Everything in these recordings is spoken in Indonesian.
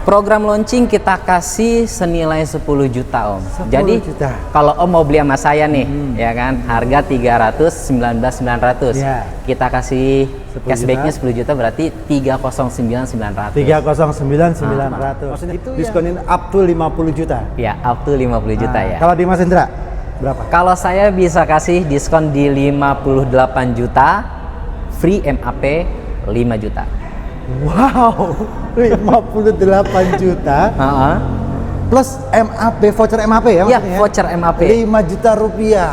Program launching kita kasih senilai 10 juta Om. 10 Jadi juta. kalau Om mau beli sama saya nih, ya kan, harga 319.900. Ya. Kita kasih 10 cashbacknya juta. 10 juta berarti 309.900. 309.900. Maksudnya itu diskonin up to 50 juta. Ya, up to 50 juta ya. Kalau di Mas Indra berapa? Kalau saya bisa kasih diskon di 58 juta, free MAP 5 juta. Wow, 58 juta plus MAP, voucher MAP ya Iya, maksudnya? voucher MAP. 5 juta rupiah.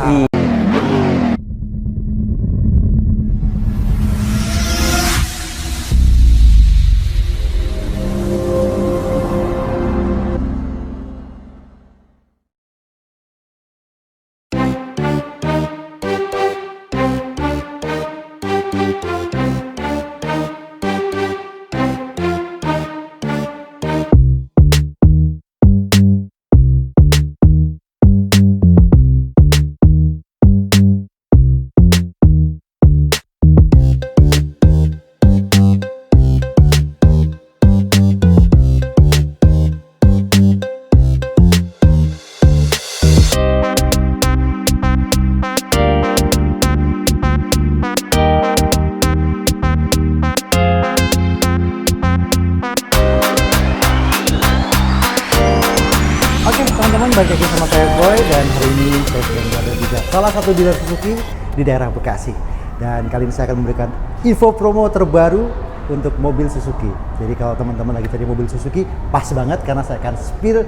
Oke teman-teman, balik lagi sama saya Boy dan hari ini saya sedang berada di salah satu dealer Suzuki di daerah Bekasi. Dan kali ini saya akan memberikan info promo terbaru untuk mobil Suzuki. Jadi kalau teman-teman lagi cari mobil Suzuki, pas banget karena saya akan spill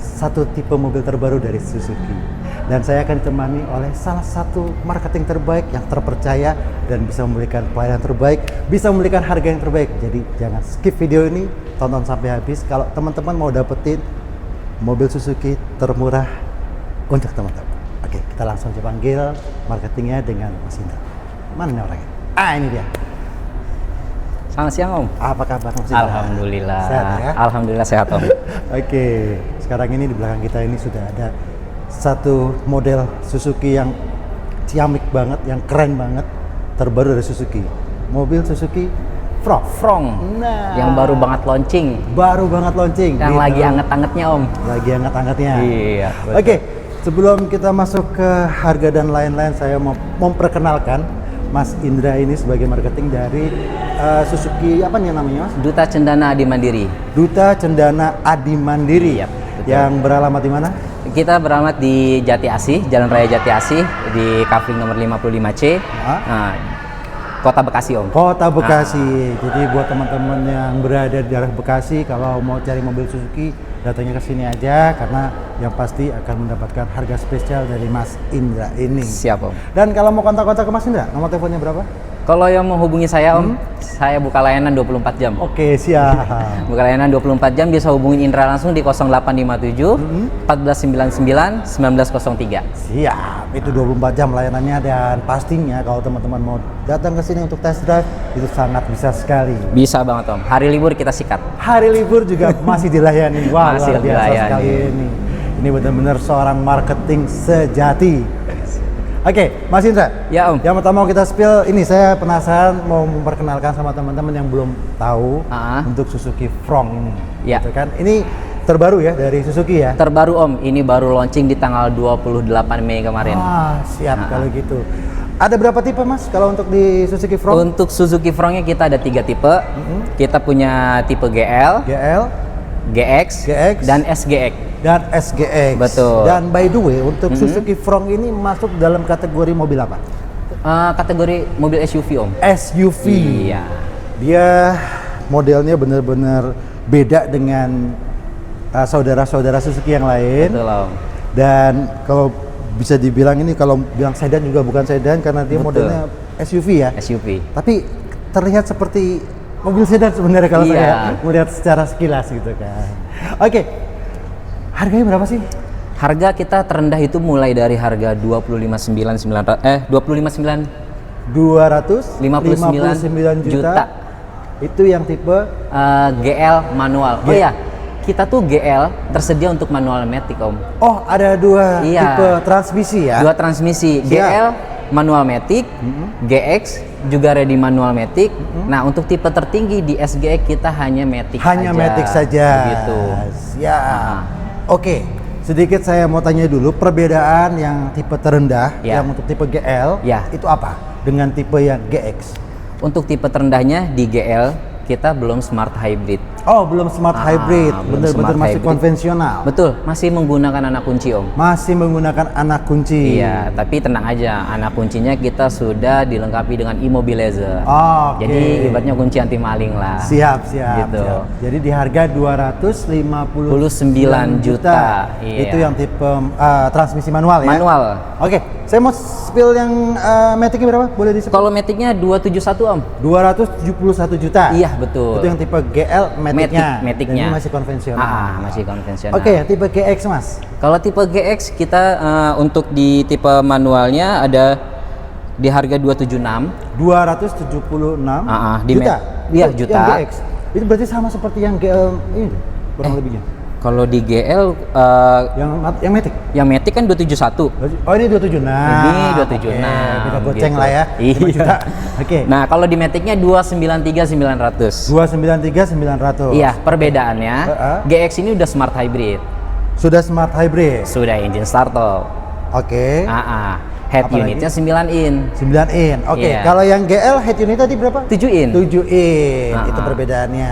satu tipe mobil terbaru dari Suzuki. Dan saya akan ditemani oleh salah satu marketing terbaik yang terpercaya dan bisa memberikan pelayanan terbaik, bisa memberikan harga yang terbaik. Jadi jangan skip video ini, tonton sampai habis kalau teman-teman mau dapetin mobil Suzuki termurah untuk teman-teman. Oke, kita langsung coba panggil marketingnya dengan Mas Indra. Mana nih orangnya? Ah, ini dia. Selamat siang Om. Apa kabar Mas Indra? Alhamdulillah. Sehat ya? Alhamdulillah sehat Om. Oke, sekarang ini di belakang kita ini sudah ada satu model Suzuki yang ciamik banget, yang keren banget, terbaru dari Suzuki. Mobil Suzuki Frong. Nah, Yang baru banget launching. baru banget launching. Yang gitu. lagi anget-angetnya Om. Lagi hangat-hangatnya. Iya. betul. Oke, sebelum kita masuk ke harga dan lain-lain, saya mau memperkenalkan Mas Indra ini sebagai marketing dari Suzuki, apa nih namanya Mas? Duta Cendana Adi Mandiri. Duta Cendana Adi Mandiri. Iya, betul. Yang beralamat di mana? Kita beralamat di Jati Asih, Jalan Raya Jati Asih di Kafling nomor 55C. Nah, Kota Bekasi Om. Kota Bekasi. Jadi buat teman-teman yang berada di daerah Bekasi, kalau mau cari mobil Suzuki, datangnya ke sini aja karena yang pasti akan mendapatkan harga spesial dari Mas Indra ini. Siap Om. Dan kalau mau kontak-kontak ke Mas Indra, nomor teleponnya berapa? Kalau yang mau hubungi saya Om, saya buka layanan 24 jam. Oke, siap. Buka layanan 24 jam, bisa hubungin Indra langsung di 0857 1499 1903. Siap, itu 24 jam layanannya. Dan pastinya kalau teman-teman mau datang ke sini untuk test drive, itu sangat bisa sekali. Bisa banget Om. Hari libur kita sikat. Hari libur juga masih dilayani. Wah, Masih luar biasa dilayani. sekali ini. Ini benar-benar seorang marketing sejati. Oke, Mas Indra. Ya Om. Yang pertama mau kita spill, ini saya penasaran mau memperkenalkan sama teman-teman yang belum tahu untuk Suzuki Frong ini. Ya. Gitu kan? Ini terbaru ya dari Suzuki ya? Terbaru Om, ini baru launching di tanggal 28 Mei kemarin. Ah, siap kalau gitu. Ada berapa tipe Mas kalau untuk di Suzuki Frong? Untuk Suzuki Frongnya kita ada 3 tipe. Kita punya tipe GL, GL, GX, GX, dan SGX. dan SGX. Betul. Dan by the way, untuk Suzuki Frong ini masuk dalam kategori mobil apa? Kategori mobil SUV Om. SUV. Iya. Dia modelnya benar-benar beda dengan saudara-saudara Suzuki yang lain. Betul Om. Dan kalau bisa dibilang ini, kalau bilang sedan juga bukan sedan karena dia Betul. modelnya SUV ya. SUV. Tapi terlihat seperti mobil sedan sebenarnya kalau Iya. saya melihat secara sekilas gitu kan. Oke, harganya berapa sih? Harga kita terendah itu mulai dari harga 25.900 259 juta. Itu yang tipe GL manual. Oh ya, kita tuh GL tersedia untuk manual matic Om. Oh, ada dua Iya. tipe transmisi ya? Dua transmisi, Siap. GL manual matic, GX juga ready manual matic. Nah, untuk tipe tertinggi di SGX kita hanya matic Hanya saja. matic saja. Begitu. Ya. Oke. Sedikit saya mau tanya dulu perbedaan yang tipe terendah Ya. yang untuk tipe GL Ya. itu apa dengan tipe yang GX? Untuk tipe terendahnya di GL kita belum smart hybrid. Oh, belum smart hybrid, belum bener-bener smart masih hybrid. konvensional. Betul, masih menggunakan anak kunci Om. Masih menggunakan anak kunci. Iya, tapi tenang aja, anak kuncinya kita sudah dilengkapi dengan immobilizer. Oh, oke. Jadi ibaratnya kunci anti maling lah. Siap. Gitu. Jadi di harga 259 juta. Iya. Itu yang tipe transmisi manual ya? Manual. Oke, saya mau spill yang matic berapa? Boleh di-spill? Kalau maticnya 271 Om. 271 juta. Iya, betul. Itu yang tipe GL maticnya. Maticnya. Dan ini masih konvensional. Masih konvensional. Oke, tipe GX Mas. Kalau tipe GX kita untuk di tipe manualnya ada di harga 276. 276 Di juta. Iya, Oh, juta. Yang GX. Itu berarti sama seperti yang GL ini kurang lebihnya. Kalau di GL Yang matic. yang matic kan 271. Oh, ini 276. Ini 276. Oke, kita goceng gitu. lah ya. 5 Iya. juta. Oke. Nah, kalau di maticnya 293.900. 293.900. Iya, perbedaannya GX ini udah smart hybrid. Sudah smart hybrid. Sudah engine startup. Oke. Head Apalagi? unitnya 9 in. 9 in. Oke, Iya. kalau yang GL head unit tadi berapa? 7 in. 7 in. Itu perbedaannya.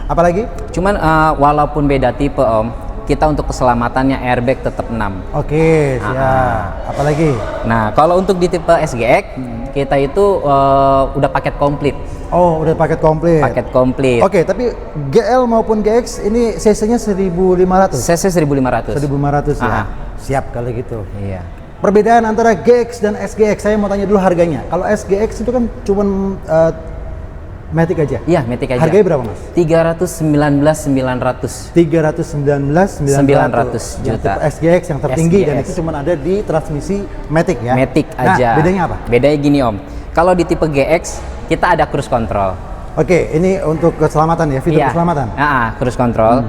Apalagi? Cuman walaupun beda tipe Om, kita untuk keselamatannya airbag tetap 6. Oke, siap. Apalagi? Nah, kalau untuk di tipe SGX kita itu udah paket komplit. Oh, udah paket komplit. Paket komplit. Oke, tapi GL maupun GX ini cc-nya 1500. CC 1500. 1500 ya. Siap kalau gitu. Iya. Perbedaan antara GX dan SGX, saya mau tanya dulu harganya. Kalau SGX itu kan cuman matic aja. Iya, matic aja. Harganya berapa, Mas? 319.900. 319.900 juta. Tipe SGX yang tertinggi dan SGX. itu cuma ada di transmisi matic ya. Matic Nah, aja. bedanya apa? Bedanya gini Om. Kalau di tipe GX kita ada cruise control. Oke, ini untuk keselamatan ya, fitur keselamatan. Cruise control.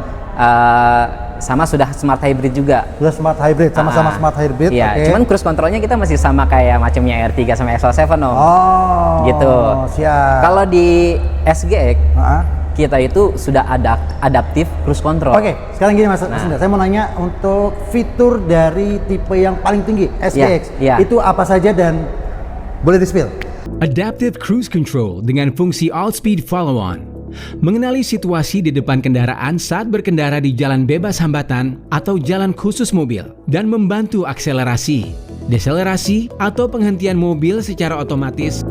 Sama sudah smart hybrid juga. Sudah smart hybrid, sama-sama smart hybrid. Iya, oke. cuman cruise controlnya kita masih sama kayak macamnya R3 sama X7 Om. Oh, Gitu. Siap. Kalau di SGX Ah. kita itu sudah ada adaptif cruise control. Oke, sekarang gini Mas, sebentar, saya mau nanya untuk fitur dari tipe yang paling tinggi SGX, Iya. itu apa saja dan boleh di-spill? Adaptive Cruise Control dengan fungsi All Speed Follow On. Mengenali situasi di depan kendaraan saat berkendara di jalan bebas hambatan atau jalan khusus mobil dan membantu akselerasi, deselerasi, atau penghentian mobil secara otomatis.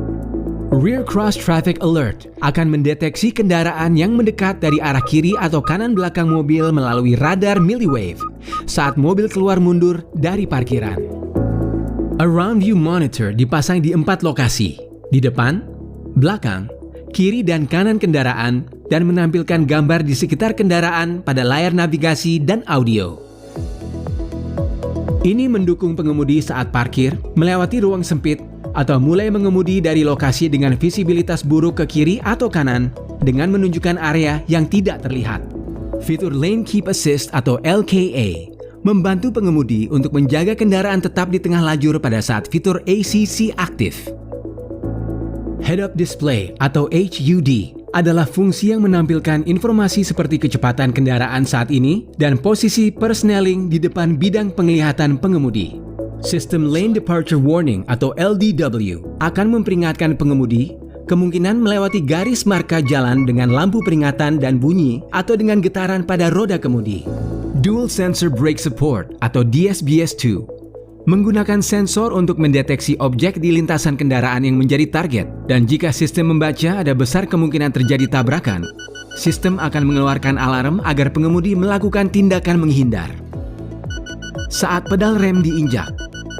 Rear Cross Traffic Alert akan mendeteksi kendaraan yang mendekat dari arah kiri atau kanan belakang mobil melalui radar milliwave saat mobil keluar mundur dari parkiran. Around View Monitor dipasang di 4 lokasi, di depan, belakang, kiri dan kanan kendaraan, dan menampilkan gambar di sekitar kendaraan pada layar navigasi dan audio. Ini mendukung pengemudi saat parkir, melewati ruang sempit, atau mulai mengemudi dari lokasi dengan visibilitas buruk ke kiri atau kanan dengan menunjukkan area yang tidak terlihat. Fitur Lane Keep Assist atau LKA membantu pengemudi untuk menjaga kendaraan tetap di tengah lajur pada saat fitur ACC aktif. Head-Up Display atau HUD adalah fungsi yang menampilkan informasi seperti kecepatan kendaraan saat ini dan posisi persneling di depan bidang penglihatan pengemudi. Sistem Lane Departure Warning atau LDW akan memperingatkan pengemudi kemungkinan melewati garis marka jalan dengan lampu peringatan dan bunyi atau dengan getaran pada roda kemudi. Dual Sensor Brake Support atau DSBS2 menggunakan sensor untuk mendeteksi objek di lintasan kendaraan yang menjadi target, dan jika sistem membaca ada besar kemungkinan terjadi tabrakan, sistem akan mengeluarkan alarm agar pengemudi melakukan tindakan menghindar. Saat pedal rem diinjak,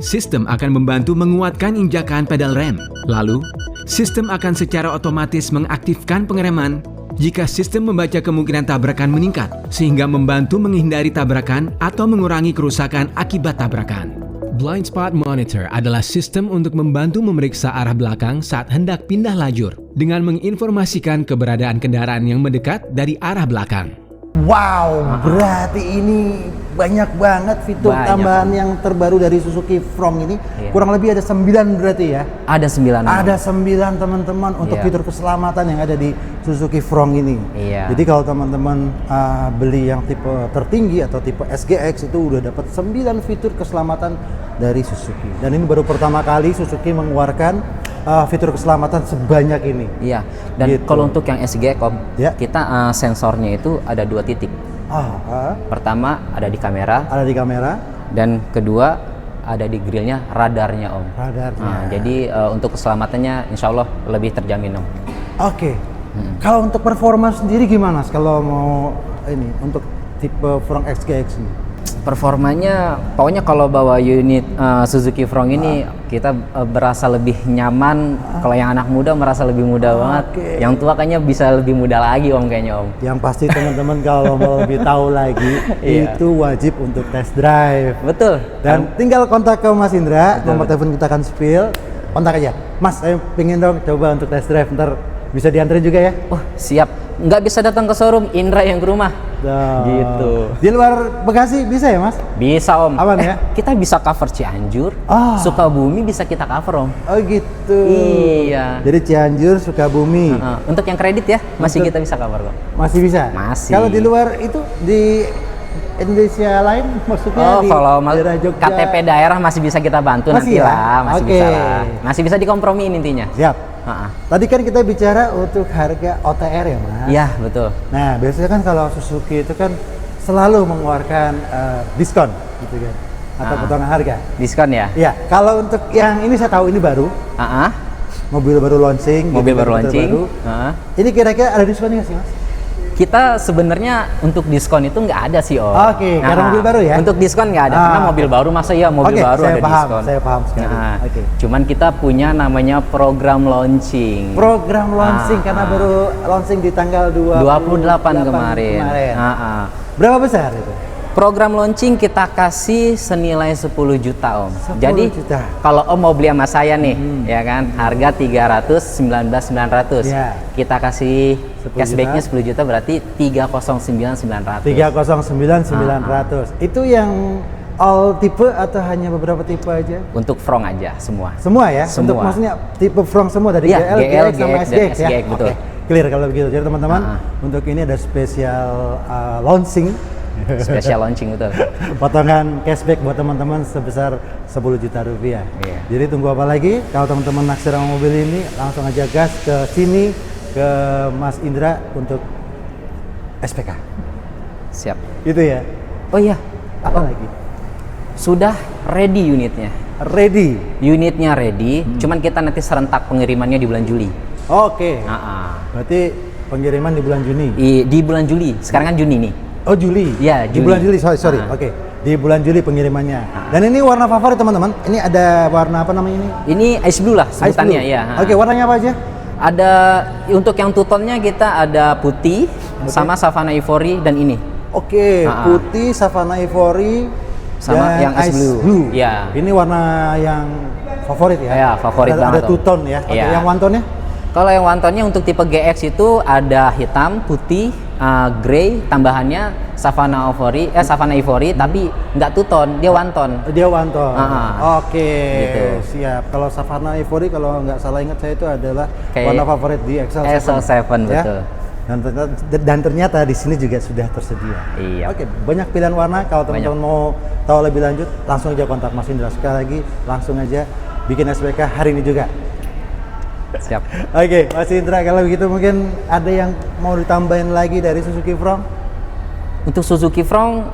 sistem akan membantu menguatkan injakan pedal rem. Lalu, sistem akan secara otomatis mengaktifkan pengereman jika sistem membaca kemungkinan tabrakan meningkat, sehingga membantu menghindari tabrakan atau mengurangi kerusakan akibat tabrakan. Blind Spot Monitor adalah sistem untuk membantu memeriksa arah belakang saat hendak pindah lajur dengan menginformasikan keberadaan kendaraan yang mendekat dari arah belakang. Wow, berarti ini banyak banget fitur Banyak, tambahan Om. yang terbaru dari Suzuki Front ini. Iya. Kurang lebih ada 9 berarti ya. Ada 9. Ada 9 teman-teman untuk Iya. fitur keselamatan yang ada di Suzuki Front ini. Iya. Jadi kalau teman-teman beli yang tipe tertinggi atau tipe SGX itu udah dapat 9 fitur keselamatan dari Suzuki. Dan ini baru pertama kali Suzuki mengeluarkan fitur keselamatan sebanyak ini. Iya. Dan Gitu. kalau untuk yang SG Om, Ya. kita sensornya itu ada 2 titik. Pertama ada di kamera, Ada di kamera, dan kedua ada di grillnya, radarnya Om. radarnya. Nah, jadi untuk keselamatannya insya Allah lebih terjamin Om. Oke. Kalau untuk performa sendiri gimana? Kalau mau ini untuk tipe Front XGX ini? Performanya, pokoknya kalau bawa unit Suzuki Front ini kita berasa lebih nyaman. Kalau yang anak muda merasa lebih muda banget. Oke. Yang tua kayaknya bisa lebih muda lagi Om kayaknya Om. Yang pasti teman-teman kalau mau lebih tahu lagi Iya. itu wajib untuk test drive. Betul. Dan tinggal kontak ke Mas Indra, nomor telepon kita akan spill. Kontak aja. Mas, saya pengen dong coba untuk test drive, ntar bisa diantarin juga ya. Oh siap. Nggak bisa datang ke showroom, Indra yang ke rumah. Nah, Gitu. Di luar Bekasi bisa ya Mas? Bisa Om. Aman ya? Kita bisa cover Cianjur, Ah. Sukabumi bisa kita cover Om. Oh gitu. Iya. Jadi Cianjur, Sukabumi Untuk yang kredit ya masih kita bisa cover kok. masih bisa. Masih. Kalau di luar itu di Indonesia lain maksudnya Oh, di kalau daerah Jogja. KTP daerah masih bisa kita bantu Masih nanti ya? lah, masih Oke. bisa lah. Masih bisa dikompromiin intinya. Siap. Ha-ha. Tadi kan kita bicara untuk harga OTR ya Mas. Iya, betul. Nah biasanya kan kalau Suzuki itu kan selalu mengeluarkan diskon gitu kan atau Ah. potongan harga. Diskon ya? Iya. Kalau untuk yang ini saya tahu ini baru Ha-ha. mobil baru launching. Mobil gitu, baru launching. terbaru. Ha-ha. Ini kira-kira ada diskonnya nggak sih Mas? Kita sebenarnya untuk diskon itu nggak ada sih Om. Oke, karena mobil baru ya? Untuk diskon nggak ada, karena Ah, mobil oke. baru masa ya mobil Oke, baru saya ada paham, diskon. saya paham sekali. Nah, Oke. Cuman kita punya namanya program launching. Program launching karena baru launching di tanggal 28 kemarin. Ah. Berapa besar itu? Program launching kita kasih senilai 10 juta Om. 10 Jadi juta. kalau Om mau beli sama saya nih, ya kan, harga 319.900. Ya. Kita kasih 10 cashbacknya juta. 10 juta berarti 309.900. 309.900. Itu yang all tipe atau hanya beberapa tipe aja? Untuk Front aja semua. Semua ya? Semua. Untuk maksudnya tipe Front semua dari Iya, GL, GX sama GX, SGX ya? SGX, betul. Oke, clear kalau begitu. Jadi teman-teman, Ah. untuk ini ada spesial launching. Special launching betul. Potongan cashback buat teman-teman sebesar 10 juta rupiah. Iya. Jadi tunggu apa lagi? Kalau teman-teman naksir sama mobil ini, langsung aja gas ke sini ke Mas Indra untuk SPK. Siap. Itu ya. Oh iya, Apa lagi? sudah ready unitnya. Ready. Unitnya ready, cuman kita nanti serentak pengirimannya di bulan Juli. Oke. Ah. Berarti pengiriman di bulan Juni. Di bulan Juli, sekarang kan Juni nih. Oh Juli. Iya, Di Juli. bulan Juli. Sorry. Ah. Oke. Di bulan Juli pengirimannya. Dan ini warna favorit teman-teman. Ini ada warna apa namanya ini? Ini ice blue lah Ice sebutannya blue. ya. Oke, warnanya apa aja? Ada untuk yang two-tone-nya kita ada putih sama Savana Ivory dan ini. Oke, Ah. putih, Savana Ivory, Sama dan yang ice blue. Iya. Ini warna yang favorit ya? Iya, favorit ada, banget, Ada Om. two tone ya? Oke, Iya. yang one tone-nya? Kalau yang one-tone-nya untuk tipe GX itu ada hitam, putih, grey, tambahannya Savana Ivory, tapi nggak two-tone, dia one-tone. Dia one tone. Ah. Oke, Gitu. siap. Kalau Savana Ivory kalau nggak salah ingat saya itu adalah Kayak warna favorit di XL7. XL7, ya? betul. Dan ternyata di sini juga sudah tersedia. Iya. Oke, banyak pilihan warna. Kalau teman-teman mau tahu lebih lanjut, langsung aja kontak Mas Indra. Sekali lagi, langsung aja bikin SPK hari ini juga. Siap. Oke, Mas Indra, kalau begitu mungkin ada yang mau ditambahin lagi dari Suzuki Front? Untuk Suzuki Front,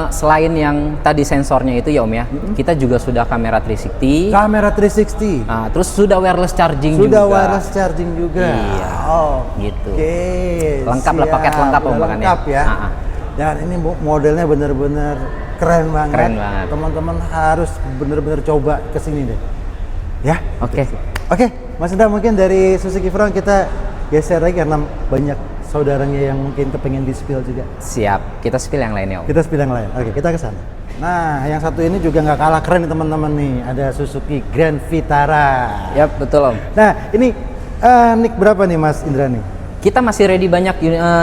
selain yang tadi sensornya itu ya Om ya, kita juga sudah kamera 360, Kamera 360. terus sudah wireless charging Sudah juga. wireless charging juga. Iya. Oh, Gitu. Oke. Lengkap lah, siap. paket lengkap, Om, Udah bahkan ya. lengkap ya. Ah. Dan ini modelnya bener-bener keren banget. Keren banget. Teman-teman harus bener-bener coba kesini deh. Ya. Oke. Oke, Mas Indra, mungkin dari Suzuki Front kita geser lagi karena banyak saudaranya yang mungkin kepengen di spill juga. Siap. Kita spill yang lainnya Om. Kita spill yang lain. Oke, kita ke sana. Nah, yang satu ini juga nggak kalah keren nih teman-teman nih. Ada Suzuki Grand Vitara. Yap, betul Om. Nah, ini NIK berapa nih Mas Indra nih? Kita masih ready banyak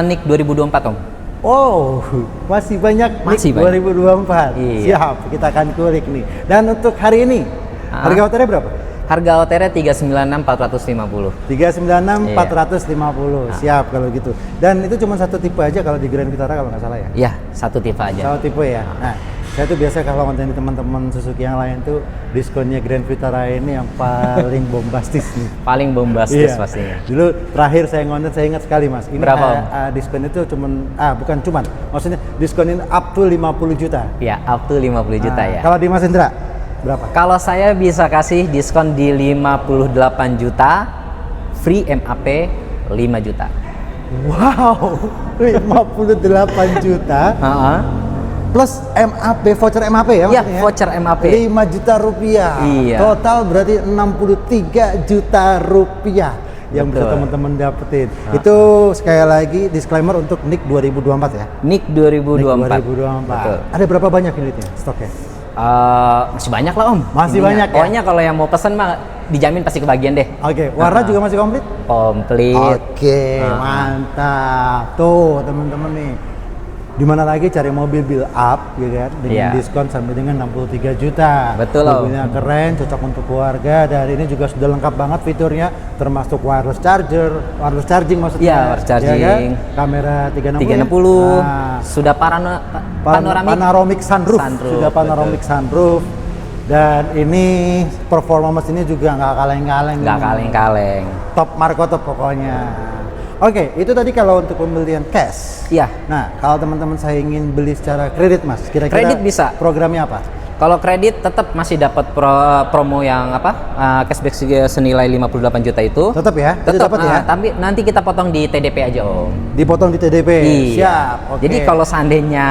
NIK 2024 Om. Oh, masih banyak Masih nih banyak. 2024. Iya. Siap, kita akan kulik nih. Dan untuk hari ini, harga hotelnya berapa? Harga OTR 396.450. 396.450. Siap kalau gitu. Dan itu cuma satu tipe aja kalau di Grand Vitara kalau nggak salah ya. Ya, satu tipe aja. Satu tipe ya. Nah, saya tuh biasa kalau ngonten di teman-teman Suzuki yang lain tuh diskonnya Grand Vitara ini yang paling bombastis nih. Paling bombastis pastinya. Dulu terakhir saya ngonten saya ingat sekali Mas. Ini Berapa, Om? diskon itu bukan cuman, maksudnya diskonin up to 50 juta. Ya, up to 50 juta ya. Kalau di Mas Indra berapa? Kalau saya bisa kasih diskon di 58 juta, free MAP 5 juta. Wow, 58 juta Heeh. plus MAP, voucher MAP ya Iya, maksudnya? voucher MAP. 5 juta rupiah. Iya. Total berarti 63 juta rupiah yang bisa Betul. teman-teman dapetin. Itu sekali lagi disclaimer untuk NIK 2024 ya. NIK NIK 2024. 2024. Betul. Ada berapa banyak unitnya stoknya? Masih banyak lah Om. Masih Ininya. banyak ya? Pokoknya kalau yang mau pesen mah dijamin pasti kebagian deh. Oke, warna juga masih komplit? Komplit. Oke, mantap. Tuh teman-teman nih. Di mana lagi cari mobil build up ya kan dengan Iya. diskon sampai dengan 63 juta. Betul, Om. Mobilnya keren, cocok untuk keluarga dan ini juga sudah lengkap banget fiturnya termasuk wireless charging maksudnya. Iya, wireless charging. Ya kan? Kamera 360. 360. Nah, Sudah panoramic sunroof. Sudah panoramic sunroof. Dan ini performa mesinnya juga nggak kaleng-kaleng. Nggak kaleng-kaleng. Top Marco top pokoknya. Oke, itu tadi kalau untuk pembelian cash. Iya. Nah, kalau teman-teman saya ingin beli secara kredit, Mas, kira-kira Kredit bisa. Programnya apa? Kalau kredit tetap masih dapat promo yang apa? Cashback senilai 58 juta itu. Tetap ya? Itu Tetap dapat ya? Tapi nanti kita potong di TDP aja Om. Dipotong di TDP. Iya. Siap. Oke. Jadi kalau seandainya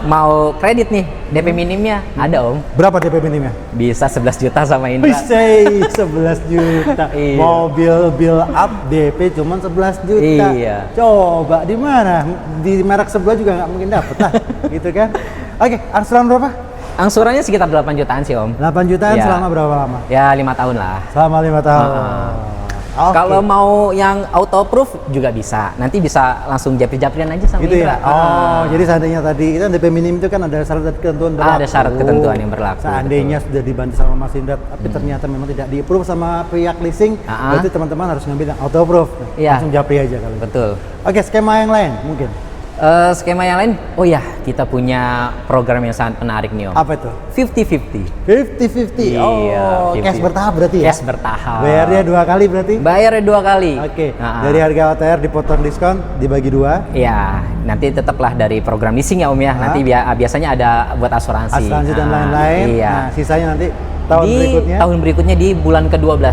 mau kredit nih, DP minimnya ada Om. berapa DP minimnya? Bisa 11 juta sama Indra. Say 11 juta. Iya. Mobil build up DP cuma 11 juta. Iya. Coba di mana? Di merek sebelah juga nggak mungkin dapet lah, gitu kan? Oke, angsuran berapa? Angsurannya sekitar 8 jutaan sih Om. 8 jutaan Iya. selama berapa lama? Ya 5 tahun lah. Selama 5 tahun. Oke. Kalau mau yang auto proof juga bisa. Nanti bisa langsung japri-japrian aja sama gitu Indra. ya. Oh, jadi seandainya tadi itu DP minim itu kan ada syarat dan ketentuan berlaku. Ada syarat ketentuan yang berlaku, Seandainya sudah dibantu sama Mas Indra, tapi ternyata memang tidak di-approve sama pihak leasing, berarti teman-teman harus ngambil yang auto approve. Iya. Langsung japri aja kalau. Betul. Oke, skema yang lain mungkin. Skema yang lain, oh ya kita punya program yang sangat menarik nih Om. Apa itu? 50-50. 50-50. Oh, 50. cash bertahap berarti ya? Cash bertahap. Bayarnya 2 kali berarti? Bayarnya 2 kali. Oke. Nah, Dari harga OTR dipotong diskon dibagi 2. ya, nanti tetaplah dari program leasing ya Om ya. Nanti biasanya ada buat asuransi. Asuransi dan lain-lain. Iya. Nah, sisanya nanti tahun di berikutnya. tahun berikutnya di bulan ke-12.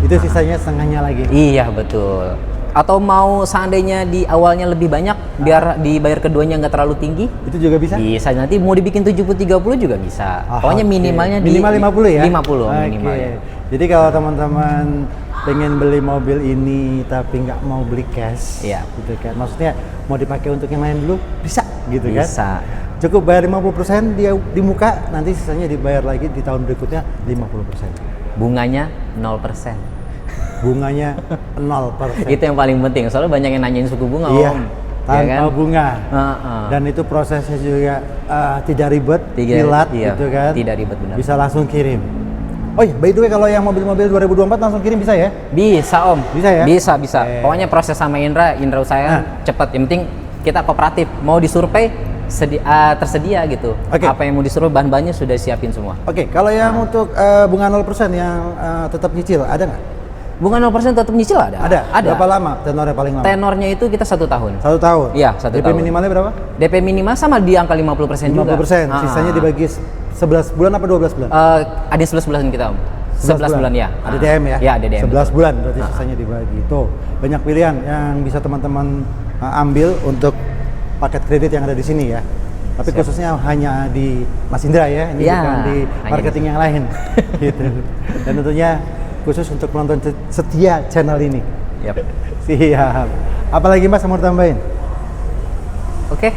Itu sisanya setengahnya lagi. Iya, betul. Atau mau seandainya di awalnya lebih banyak biar dibayar keduanya nggak terlalu tinggi? Itu juga bisa? Bisa, nanti mau dibikin 70-30 juga bisa. Pokoknya oke. minimalnya minimal 50 ya? 50 Oke. minimalnya. Jadi kalau teman-teman pengen beli mobil ini tapi nggak mau beli cash, Iya. gitu kan? Maksudnya mau dipakai untuk yang lain dulu bisa, gitu kan? Bisa. Cukup bayar 50% dia di muka, nanti sisanya dibayar lagi di tahun berikutnya 50%. Bunganya 0%. Bunganya 0%. Itu yang paling penting. Soalnya banyak yang nanyain suku bunga Iya. Om. Tanpa Ya kan? bunga. Heeh. Dan itu prosesnya juga tidak ribet, kilat iya, gitu kan? tidak ribet, benar. Bisa langsung kirim. Oh iya, by the way kalau yang mobil-mobil 2024 langsung kirim bisa ya? Bisa Om. Bisa ya? Bisa, bisa. Oke. Pokoknya proses sama Indra usahakan cepat. Yang penting kita kooperatif. Mau disurvei tersedia gitu. Oke. Apa yang mau disurvei bahan-bahannya sudah siapin semua. Oke, kalau yang untuk bunga 0% yang tetap nyicil, ada nggak? Bunga 0% tetap nyicil ada? Ada. Berapa lama tenornya paling lama? Tenornya itu kita 1 tahun. 1 tahun? Iya, 1 DP tahun. minimalnya berapa? DP minimal sama di angka 50% juga. 50%, sisanya dibagi 11 bulan apa 12 bulan? Ada 11 bulan kita Om. 11 bulan ya. Ada DM ya? Ya, ada DM. 11 bulan berarti sisanya dibagi. Tuh, banyak pilihan yang bisa teman-teman ambil untuk paket kredit yang ada di sini ya. Tapi khususnya hanya di Mas Indra ya, ini Ya, bukan di hanya marketing yang lain. Gitu. Dan tentunya khusus untuk penonton setia channel ini. Yap. Siap. Apalagi Mas mau tambahin? Oke.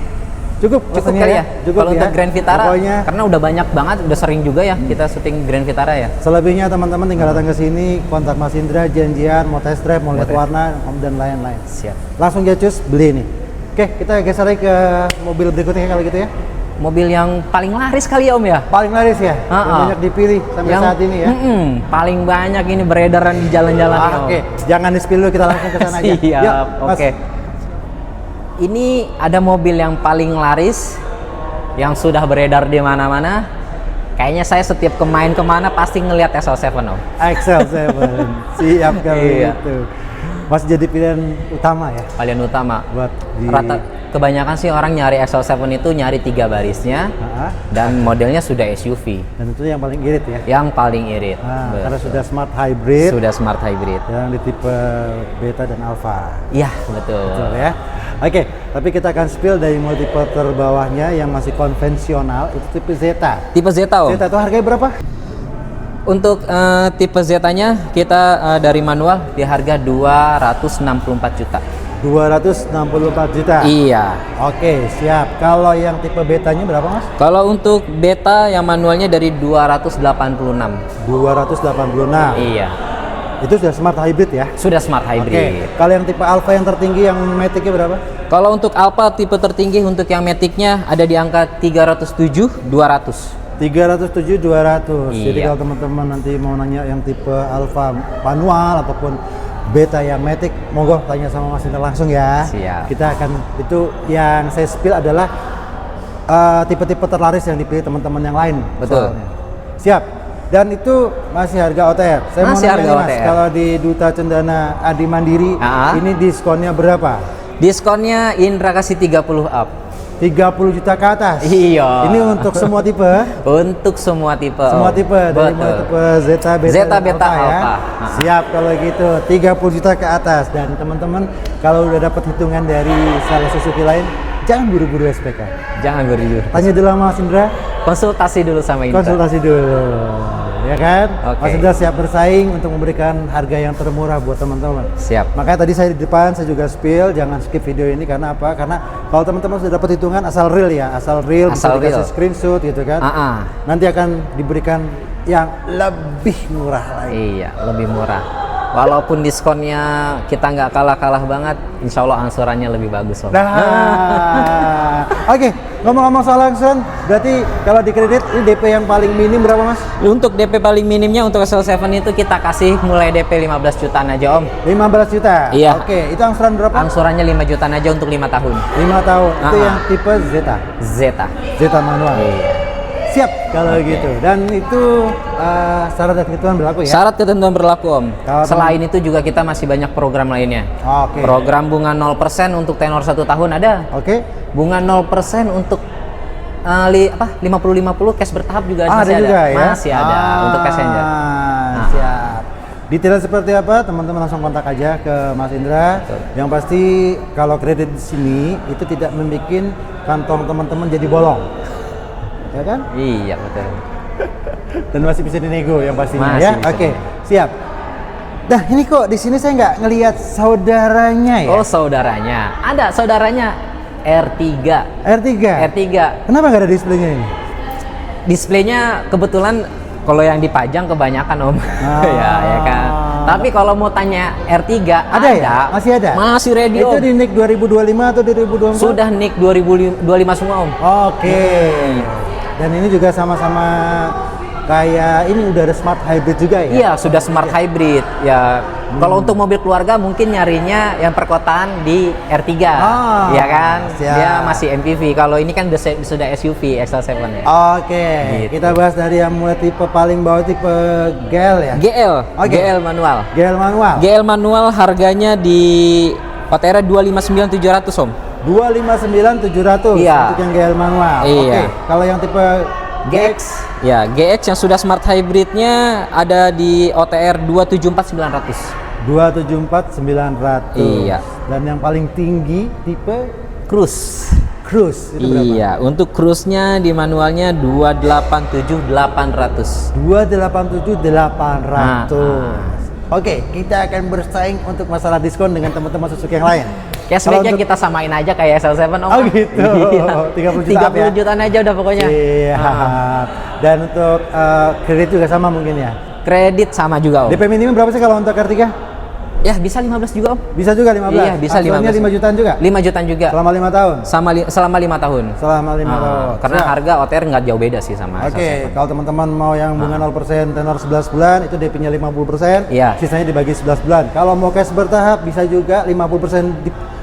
Cukup Cukup rasanya kali ya. Cukup Kalau ya. untuk Grand Vitara, Pokoknya karena udah banyak banget, udah sering juga ya kita syuting Grand Vitara ya. selebihnya teman-teman tinggal datang ke sini, kontak Mas Indra, janjian, mau test drive, mau lihat warna, dan lain-lain. Siap. Langsung ya cus, beli nih. Oke, kita geser lagi ke mobil berikutnya kalau gitu ya. Mobil yang paling laris kali ya Om ya? Paling laris ya, yang banyak dipilih sampai saat ini ya. Paling banyak ini beredaran di jalan-jalan nih, Om. Oke, jangan di-spill dulu, kita langsung ke sana aja. Siap, Yuk, Mas. oke. Ini ada mobil yang paling laris, yang sudah beredar di mana-mana. Kayaknya saya setiap kemana pasti ngelihat SL7 Om. XL7, siap kalau Iya. gitu. Masih jadi pilihan utama ya Pilihan utama. buat di. Kebanyakan sih orang nyari XL7 itu nyari 3 barisnya Ah, dan modelnya sudah SUV. dan itu yang paling irit ya. Yang paling irit. Karena Betul. sudah smart hybrid, Sudah smart hybrid. yang di tipe beta dan alpha. Iya, betul. Betul ya. Oke, tapi kita akan spill dari tipe terbawahnya yang masih konvensional, itu tipe Zeta. Tipe Zeta Om. Zeta itu harganya berapa? Untuk tipe Zeta-nya kita dari manual di harga 264 juta. 264 juta. Iya. Oke, siap. Kalau yang tipe betanya berapa, Mas? Kalau untuk beta yang manualnya dari 286. 286. Iya. Itu sudah smart hybrid ya? Sudah smart Oke. hybrid. Kalau yang tipe alpha yang tertinggi yang matic-nya berapa? Kalau untuk Alpha tipe tertinggi untuk yang Matic-nya ada di angka 307 200. 307 200. Jadi Iya. kalau teman-teman nanti mau nanya yang tipe alpha manual ataupun beta yang matic, monggo tanya sama Mas Indra langsung ya. Siap. Kita akan, itu yang saya spill adalah tipe-tipe terlaris yang dipilih teman-teman yang lain. Betul. soalnya. Siap. Dan itu masih harga OTR. Saya Masih mau nanya harga nih, Mas, OTR. kalau di Duta Cendana Adi Mandiri, ini diskonnya berapa? Diskonnya Indra kasih 30 up. 30 juta ke atas. Iya. Ini untuk semua tipe. Untuk semua tipe. Semua Om. tipe dari mulai Betul. tipe Zeta, Beta, Zeta, dan Beta, Alpha ya. Alpha. Siap kalau gitu, 30 juta ke atas. Dan teman-teman kalau udah dapat hitungan dari salah Suzuki lain, jangan buru-buru SPK. Jangan buru-buru. Tanya dulu sama Mas Indra, Konsultasi dulu sama Indra. konsultasi dulu. Ya kan? Oke. Mas Indra siap bersaing untuk memberikan harga yang termurah buat teman-teman. Siap. Makanya tadi saya di depan saya juga spill, jangan skip video ini karena apa? Karena kalau teman-teman sudah dapat hitungan asal real ya, asal real bisa Asal dikasih real. screenshot gitu kan. Nanti akan diberikan yang lebih murah lagi. Iya, lebih murah. Walaupun diskonnya kita nggak kalah-kalah banget, insya Allah angsurannya lebih bagus Om. Nah, oke, ngomong-ngomong soal angsuran, berarti kalau di kredit ini DP yang paling minim berapa Mas? Untuk DP paling minimnya untuk SL7 itu kita kasih mulai DP 15 jutaan aja Om. 15 juta? Iya. Oke, itu angsuran berapa? Angsurannya 5 jutaan aja untuk 5 tahun. 5 tahun, itu Ah. yang tipe Zeta? Zeta. Zeta manual? Iya. Siap kalau gitu, dan itu syarat dan ketentuan berlaku ya? Syarat ketentuan berlaku Om. Kalau Selain itu juga kita masih banyak program lainnya. Oke. Program bunga 0% untuk tenor 1 tahun ada. Oke. Bunga 0% untuk 50-50 cash bertahap juga Ada masih juga ada. ya? Masih ada untuk passenger. Nah. Siap. Detailnya seperti apa? Teman-teman langsung kontak aja ke Mas Indra. Yang pasti kalau kredit di sini itu tidak membuat kantong teman-teman jadi bolong, ya kan? Iya betul. Dan masih bisa dinego yang pastinya Masih ya. bisa Oke, dinego. siap. Nah ini kok di sini saya nggak ngelihat saudaranya ya? Oh saudaranya, ada saudaranya R3. R3. R3. Kenapa nggak ada displaynya ini? Displaynya kebetulan kalau yang dipajang kebanyakan Om. ya kan. Tapi kalau mau tanya R3 Ada ya? Masih ada? Masih ready Itu Om. di NIK 2025 atau 2024? Sudah NIK 2025 semua Om. Oke. Dan ini juga sama-sama kayak ini udah ada smart hybrid juga ya? Iya, sudah smart hybrid. Ya, kalau untuk mobil keluarga mungkin nyarinya yang perkotaan di R3. Ah, ya kan? siap. Dia masih MPV. Kalau ini kan sudah SUV XL7 ya. Oke, Gitu. kita bahas dari yang mulai tipe paling bawah, tipe GL ya? GL, Oke. GL manual. GL manual? GL manual harganya di OTR 259.700 Om. 259.700 Iya. untuk yang GL manual. Iya. Oke, kalau yang tipe GX? Ya, GX yang sudah smart hybridnya ada di OTR 274.900. 274.900. Iya. Dan yang paling tinggi tipe Cruise. Cruise itu berapa? Iya, untuk cruise-nya di manualnya 287.800. 287.800. Oke, kita akan bersaing untuk masalah diskon dengan teman-teman Suzuki yang lain. Cashback-nya Kalau kita samain aja kayak SL7 Om. Oh gitu. Iya. 30 juta 30 jutaan aja udah pokoknya. Iya. Dan untuk kredit juga sama mungkin ya. Kredit sama juga Om. DP minimum berapa sih kalau untuk R3? Ya bisa 15 juga Om. Bisa juga 15? Iya bisa Asuransinya 15. 5 jutaan juga? 5 jutaan juga. Selama 5 tahun? Selama 5 tahun. Selama 5 tahun. Karena Siap. harga OTR nggak jauh beda sih sama Oke, S07. kalau teman-teman mau yang bunga 0% tenor 11 bulan, itu DP-nya 50%, Iya. sisanya dibagi 11 bulan. Kalau mau cash bertahap, bisa juga 50%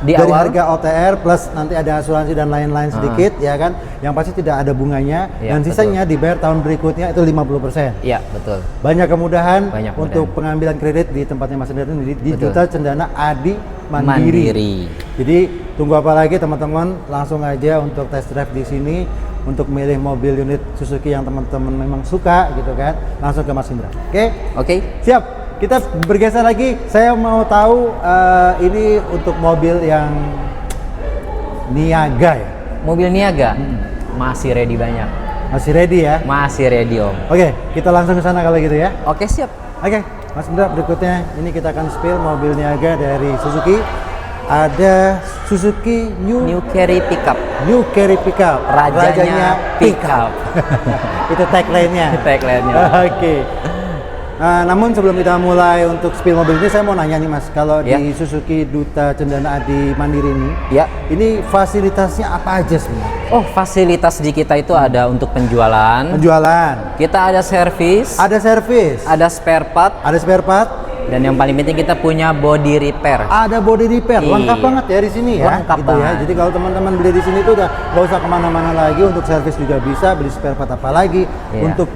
Di dari awal. harga OTR, plus nanti ada asuransi dan lain-lain sedikit, ya kan? Yang pasti tidak ada bunganya, Iya, dan sisanya dibayar tahun berikutnya itu 50%. Iya betul. Banyak kemudahan Banyak untuk kemudahan. pengambilan kredit di tempatnya Mas Hendra ini di Betul. Duta Cendana Adi Mandiri. Jadi tunggu apa lagi teman-teman, langsung aja untuk test drive di sini untuk milih mobil unit Suzuki yang teman-teman memang suka gitu kan, langsung ke Mas Hendra. Oke? Oke. Siap. Kita bergeser lagi. Saya mau tahu ini untuk mobil yang Niaga ya. Mobil Niaga masih ready banyak. Masih ready ya? Masih ready Om. Oke, kita langsung ke sana kalau gitu ya. Oke siap. Oke, Mas Indra, berikutnya ini kita akan spill mobil Niaga dari Suzuki. Ada Suzuki New Carry Pickup. New Carry Pickup. Rajanya pickup. Itu tagline-nya. Tagline-nya. Oke. Namun sebelum kita mulai untuk spill mobil ini, saya mau nanya nih Mas, kalau Ya. di Suzuki Duta Cendana Adi Mandiri ini, Ya. ini fasilitasnya apa aja sebenarnya? Oh fasilitas di kita itu ada untuk penjualan. Penjualan, Kita ada servis. ada servis, Ada spare part. ada spare part, Dan yang paling penting kita punya body repair. ada body repair. Iya. Lengkap banget ya di sini ya. Lengkap gitu ya. banget. Jadi kalau teman-teman beli di sini tuh udah nggak usah kemana-mana lagi, untuk servis juga bisa, beli spare part apa lagi. Iya. Untuk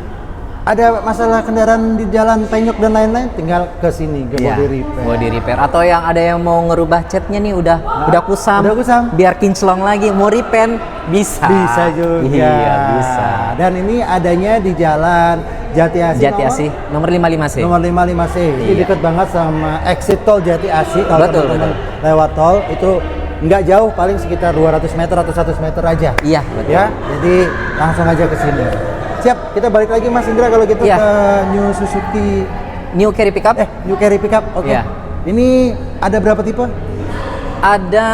ada masalah kendaraan di jalan penyok dan lain-lain, tinggal ke sini ke Iya, body repair. body repair. Atau yang ada yang mau ngerubah catnya nih udah kusam. udah kusam. Biar kinclong lagi. Mau repaint bisa. Bisa juga. Iya bisa. Dan ini adanya di jalan Jati Asih. Jati Asih nomor 55C. Nomor 55C. Ini Iya. dekat banget sama exit tol Jati Asih. Kalau Betul, teman-teman lewat tol itu nggak jauh, paling sekitar 200 meter atau 100 meter aja. Iya betul. Ya, jadi langsung aja ke sini. Siap, kita balik lagi Mas Indra kalau gitu Iya. ke New Suzuki New Carry Pickup. New Carry Pickup. Oke. Iya. Ini ada berapa tipe? Ada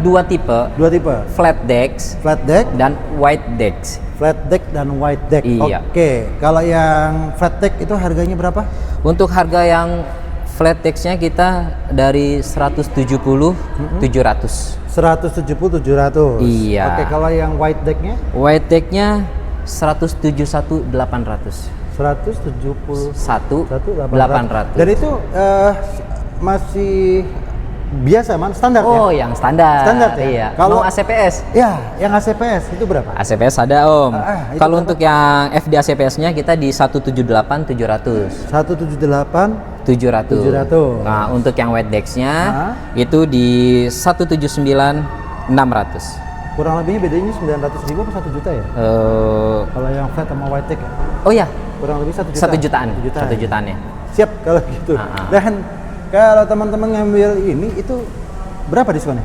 2 tipe. 2 tipe. Flat decks Flat deck, dan wide decks. flat deck dan wide deck. Iya. Oke. Kalau yang flat deck itu harganya berapa? Untuk harga yang flat decks-nya kita dari 170 700. 170 700. Iya. Oke, kalau yang wide deck-nya Wide deck-nya 171 800. 171 800. Dan itu masih biasa man, standar ya? Oh, yang standar. Standar ya? Iya. Kalau- Mau ACPS? Ya, yang ACPS itu berapa? ACPS ada Om. Itu Kalau berapa? untuk yang FD ACPS-nya kita di 178 700. 178 700. 700. Nah, untuk yang wide decks-nya Hah? itu di 179 600. kurang lebihnya bedanya 900.000 atau 1 juta ya? Kalau yang flat sama wide deck ya? Oh ya, Kurang lebih 1 juta. 1 jutaan. 1 jutaan. 1 jutaan ya. Siap kalau gitu. Dan kalau teman-teman ngambil ini itu berapa diskonnya?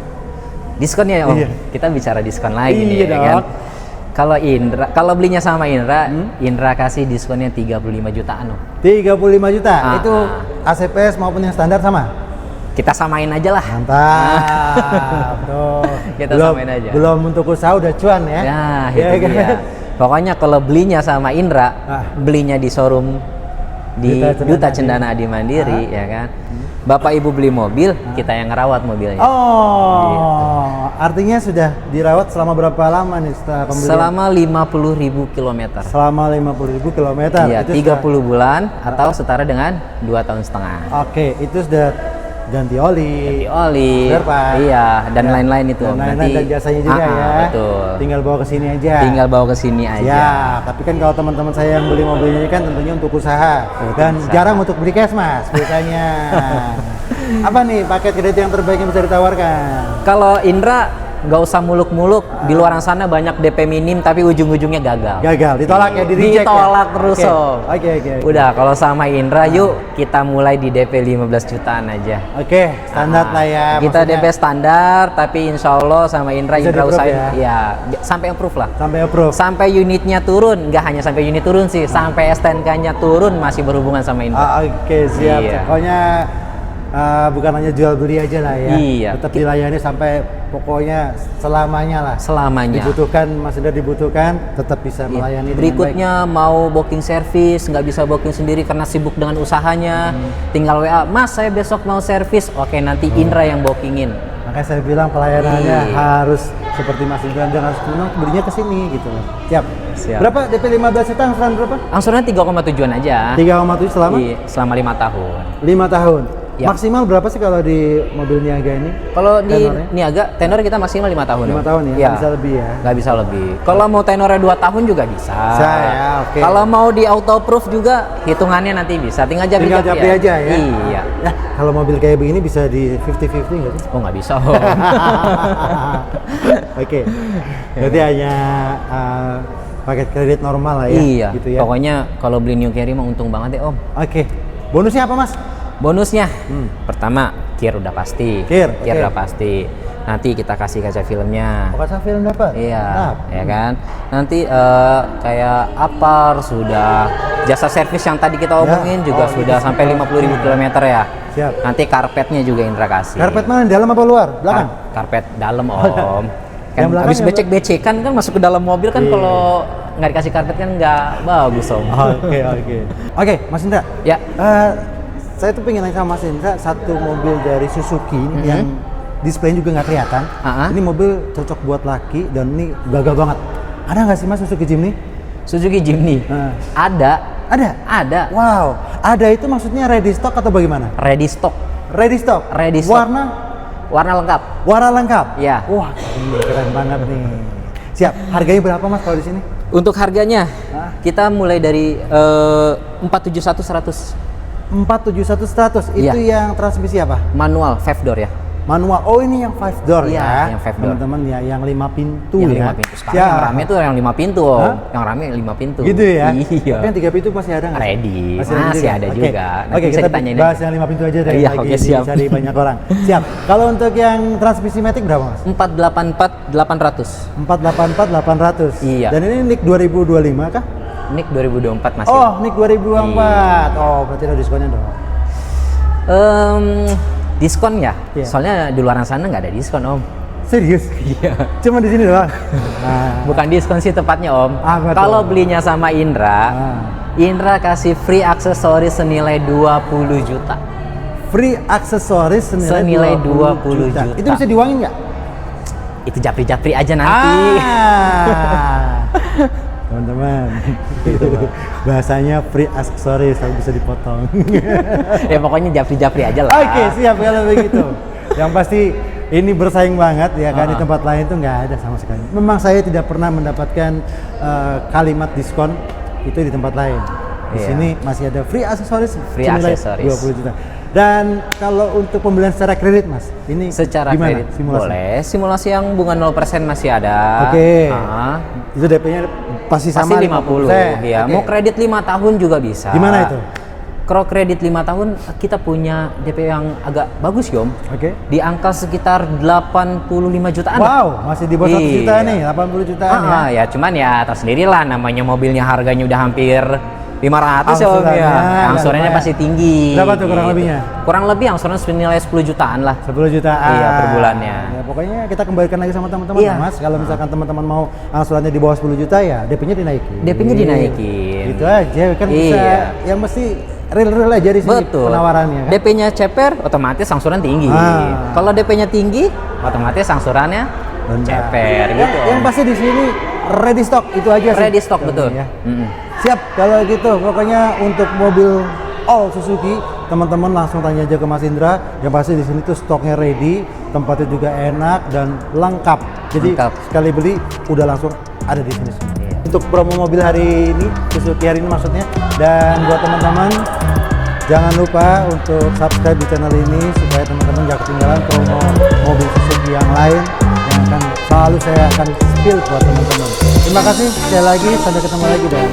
Diskonnya ya Om. Iya. Kita bicara diskon lagi Iya nih ya dong. kan. Kalau belinya sama Indra, Indra kasih diskonnya 35 jutaan Om. 35 juta. Ah, Itu ACPS maupun yang standar sama? Kita samain aja lah. Mantap. Tuh. Kita samain aja. Belum untuk usaha udah cuan ya. Nah, Ya itu kan? dia. Pokoknya kalau belinya sama Indra, Ah. belinya di showroom di Duta Cendana Adi Mandiri, ya kan. Bapak Ibu beli mobil, kita yang ngerawat mobilnya. Oh, artinya sudah dirawat selama berapa lama nih setelah pembelian? Selama 50.000 km. Selama 50.000 kilometer. Iya, Itu 30 bulan atau setara dengan 2 tahun setengah. Oke, itu sudah ganti oli. Di oli, Spare part. iya, dan lain-lain itu. Dan lain-lain dan jasanya juga ya. Betul. Tinggal bawa ke sini aja. Tinggal bawa ke sini aja. Ya, tapi kan kalau teman-teman saya yang beli mobilnya kan tentunya untuk usaha dan usaha. jarang untuk beli cash mas biasanya. Apa nih paket kredit yang terbaik yang bisa ditawarkan? Kalau Indra nggak usah muluk-muluk, di luar sana banyak DP minim tapi ujung-ujungnya gagal. Gagal, ditolak ya, di reject Ditolak ya? terus Oke. Om. Oke. Udah kalau sama Indra yuk kita mulai di DP 15 jutaan aja. Oke, standar lah ya. Kita maksudnya DP standar tapi insya Allah sama Indra Bisa Indra di-approve usahain ya sampai approve lah. sampai approve. Sampai unitnya turun, nggak hanya sampai unit turun sih, sampai STNK-nya turun masih berhubungan sama Indra. Oke, siap. Iya. Pokoknya bukan hanya jual beli aja lah ya. Iya. Tetap dilayani sampai pokoknya selamanya lah. Selamanya. Dibutuhkan, Mas Indra dibutuhkan, tetap bisa Iya. melayani dengan Berikutnya mau booking service, nggak bisa booking sendiri karena sibuk dengan usahanya, tinggal WA, Mas saya besok mau servis, oke nanti Indra yang bookingin. baik. Makanya saya bilang pelayanannya Iya. harus seperti Mas Indra, dan harus memang belinya ke sini gitu loh. Siap. Siap. Berapa DP 15 juta, angsuran berapa? Angsurannya 3,7-an aja. 3,7 selama Iya, selama 5 tahun. 5 tahun. Ya. Maksimal berapa sih kalau di mobil Niaga ini? Kalau di Tenornya? Niaga, tenor kita maksimal 5 tahun. 5 Om. tahun ya? Iya. Nggak bisa lebih ya? Nggak bisa lebih. Kalau mau tenornya 2 tahun juga bisa. Bisa ya, oke. Kalau mau di auto proof juga hitungannya nanti bisa. Tinggal Tinggal japri aja ya? Iya. Ya, kalau mobil kayak begini bisa di 50-50 nggak sih? Oh nggak bisa. Om. Oke, berarti hanya paket kredit normal lah ya? Iya. Gitu ya? Pokoknya kalau beli New Carry mah untung banget ya Om. Oke, bonusnya apa Mas? Bonusnya, pertama kir udah pasti. Kir, oke. udah pasti. Nanti kita kasih kaca filmnya. Oh, kaca film dapat? Iya, Mantap. ya kan. Nanti kayak Apar sudah, jasa servis yang tadi kita omongin juga Oh, sudah gitu. sampai 50.000 km ya. Siap. Nanti karpetnya juga Indra kasih. Karpet mana? Dalam apa luar? Belakang? Karpet dalam Om. Yang Kan belakang habis yang becek-becekan kan masuk ke dalam mobil kan, Iya. kalau nggak dikasih karpet kan nggak bagus Om. Oke, oke. Oke, Mas Indra. Ya. Saya tuh pengen nanya sama Mas Indra, satu mobil dari Suzuki ini yang displaynya juga nggak kelihatan. Ini mobil cocok buat laki dan ini gagah banget. Ada nggak sih Mas Suzuki Jimny? Suzuki Jimny. Nah. Ada. Ada? Ada. Wow, ada itu maksudnya ready stock atau bagaimana? Ready stock. Ready stock? Ready stock. Warna lengkap. Warna lengkap? Iya. Wah, ini keren banget nih. Siap, harganya berapa Mas kalau di sini? Untuk harganya, kita mulai dari 471.100 471.100, itu Iya. yang transmisi apa? manual 5 door ya. Manual. Oh, ini yang 5 door Iya, ya. yang 5 door. Teman-teman ya, yang 5 pintu Yang ya. 5 pintu. Sekarang yang rame tuh yang 5 pintu, Om. Hah? Yang rame 5 pintu. Gitu ya? Iya. Tapi yang 3 pintu masih ada nggak? sih? Ready. Masih ada Oke. juga. Nanti Oke, bisa kita ditanyain bahas aja. yang 5 pintu aja deh. Iya, lagi oke, siap. dicari banyak orang. Siap. Kalau untuk yang transmisi matic berapa Mas? 484.800. 484.800. Iya. Dan ini NIK 2025 kah? NIK 2024 masih. Oh, NIK 2024. Oh, berarti ada diskonnya dong. Diskon ya? Iya. Soalnya di luar sana nggak ada diskon, Om. Serius? Iya. Cuma di sini doang. Nah, Bukan diskon sih tepatnya, Om. Apa tuh? Kalau belinya sama Indra, Ah. Indra kasih free aksesoris senilai 20 juta. free aksesoris Senilai 20 juta. Itu bisa diuangin nggak? Itu japri-japri aja nanti. Teman-teman, itu bahasanya free aksesoris, tapi bisa dipotong. Ya pokoknya japri-japri aja lah. Oke, siap kalau begitu. Yang pasti ini bersaing banget ya kan, di tempat lain tuh nggak ada sama sekali. Memang saya tidak pernah mendapatkan kalimat diskon itu di tempat lain. Di Iya. sini masih ada free aksesoris Free senilai aksesoris. 20 juta. Dan kalau untuk pembelian secara kredit Mas, ini Secara gimana kredit simulasi? boleh. Simulasi yang bunga 0% masih ada. Oke. Ah. Itu DP-nya pasti sama Pasti 50. Ya, Oke. mau kredit 5 tahun juga bisa. Gimana itu? Kalau kredit 5 tahun kita punya DP yang agak bagus, Yom. Oke. Di angka sekitar 85 jutaan. Wow, masih di bawah 1 juta Iya. nih, 80 jutaan ya. Ya cuman ya tahu sendirilah, namanya mobilnya harganya udah hampir 500 ya Om ya. Angsurannya lumayan. pasti tinggi. Berapa tuh kurang gitu. lebihnya? Kurang lebih angsuran senilai 10 jutaan lah. 10 jutaan. Iya, per bulannya. Ya, pokoknya kita kembalikan lagi sama teman-teman Iya. ya, Mas. Kalau misalkan teman-teman mau angsurannya di bawah 10 juta ya DP-nya dinaikin. DP-nya dinaikin. Gitu aja kan bisa. Iya. Yang mesti real aja di sini Betul. penawarannya kan. DP-nya ceper, otomatis angsuran tinggi. Ah. Kalau DP-nya tinggi, otomatis angsurannya Rendah. ceper Ya, gitu. yang pasti di sini ready stock itu aja sih. Ready stock, betul. Ya. Mm-mm. Siap, kalau gitu pokoknya untuk mobil all Suzuki teman-teman langsung tanya aja ke Mas Indra. Yang pasti di sini tuh stoknya ready, tempatnya juga enak dan lengkap. Jadi Lengkap. sekali beli udah langsung ada di sini. Iya. Untuk promo mobil hari ini, Suzuki hari ini maksudnya. Dan buat teman-teman jangan lupa untuk subscribe di channel ini supaya teman-teman gak ketinggalan promo mobil Suzuki yang lain yang akan selalu saya akan spill buat teman-teman. Terima kasih sekali lagi, sampai ketemu lagi dan